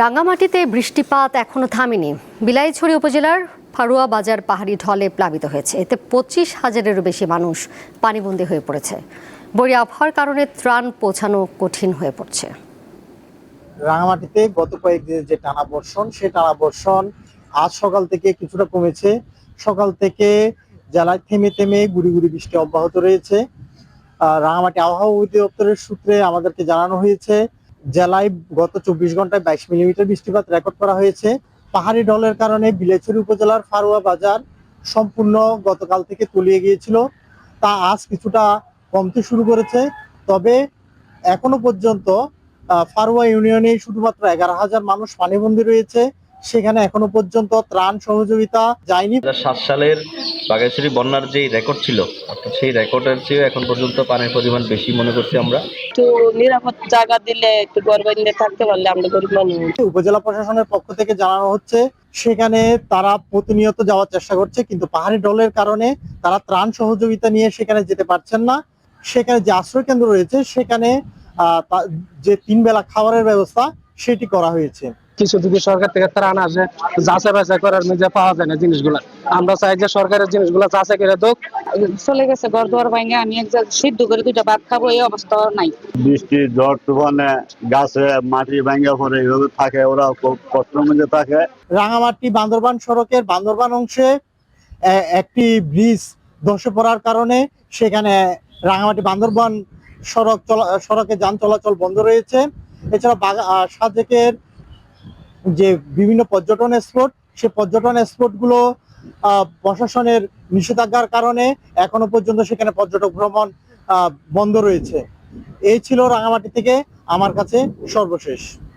রাঙ্গামাটিতে বৃষ্টিপাত এখনো থামেনি। বিলাইছড়ি উপজেলার ফারুয়া বাজার পাহাড়ি ঢলে প্লাবিত হয়েছে। এতে 25,000-এরও বেশি মানুষ পানিবন্দী হয়ে পড়েছে। বৈরী আবহাওয়ার কারণে ত্রাণ পৌঁছানো কঠিন হয়ে পড়ছে। রাঙামাটিতে গত কয়েকদিনের যে টানা বর্ষণ, সে টানা বর্ষণ আজ সকাল থেকে কিছুটা কমেছে। সকাল থেকে জেলায় থেমে থেমে গুড়ি গুড়ি বৃষ্টি অব্যাহত রয়েছে। রাঙামাটি আবহাওয়া অধিদপ্তরের সূত্রে আমাদেরকে জানানো হয়েছে, জেলায় গত 24 ঘন্টায় 22 মিলিমিটার বৃষ্টিপাত রেকর্ড করা হয়েছে। পাহাড়ি ঢলের কারণে বিলাইছড়ি উপজেলার ফারুয়া বাজার সম্পূর্ণ গতকাল থেকে তলিয়ে গিয়েছিল, তা আজ কিছুটা কমতে শুরু করেছে। তবে এখনো পর্যন্ত ফারুয়া ইউনিয়নে শুধুমাত্র 11,000 মানুষ পানিবন্দী রয়েছে। সেখানে এখনো পর্যন্ত ত্রাণ সহযোগিতা যায়নি। 2007 সালের বাঘাইছড়ি বন্যার যেই রেকর্ড ছিল, অর্থাৎ সেই রেকর্ডের চেয়ে এখন পর্যন্ত পানির পরিমাণ বেশি মনে করছি আমরা। একটু নিরাপদ জায়গা দিলে, একটু ঘর বানিয়ে থাকতে পারলে আমরা গরিব মানুষ। উপজেলা প্রশাসনের পক্ষ থেকে জানানো হচ্ছে, সেখানে তারা প্রতিনিয়ত যাওয়ার চেষ্টা করছে, কিন্তু পাহাড়ি ঢলের কারণে তারা ত্রাণ সহযোগিতা নিয়ে সেখানে যেতে পারছেন না। সেখানে যে আশ্রয় কেন্দ্র রয়েছে, সেখানে যে 3 বেলা খাবারের ব্যবস্থা সেটি করা হয়েছে। কিছু যদি সরকার থেকে ত্রাণ আসে, যাচাই বাছাই করার মধ্যে পাওয়া যায় না জিনিসগুলা। আমরা চাই যে সরকারের জিনিসগুলা যাচাই করে দোক। চলে গেছে ঘর দুয়ার ভাঙে, আমি এক জায়গায় সিদ্ধ করে 2টা ভাত খাবো, এই অবস্থা নাই। বৃষ্টি ঝড় তুফানে গাছে মাটি ভাঙা পড়ে এইভাবে থাকে, ওরা খুব কষ্টের মধ্যে থাকে। রাঙামাটি বান্দরবান সড়কের বান্দরবান অংশে একটি ব্রিজ ধসে পড়ার কারণে সেখানে রাঙামাটি বান্দরবান সড়কে যান চলাচল বন্ধ রয়েছে। এছাড়া সাজেকের যে বিভিন্ন পর্যটন স্পট, সেই পর্যটন স্পটগুলো প্রশাসনের নিষেধাজ্ঞার কারণে এখনো পর্যন্ত সেখানে পর্যটক ভ্রমণ বন্ধ রয়েছে। এই ছিল রাঙামাটি থেকে আমার কাছে সর্বশেষ।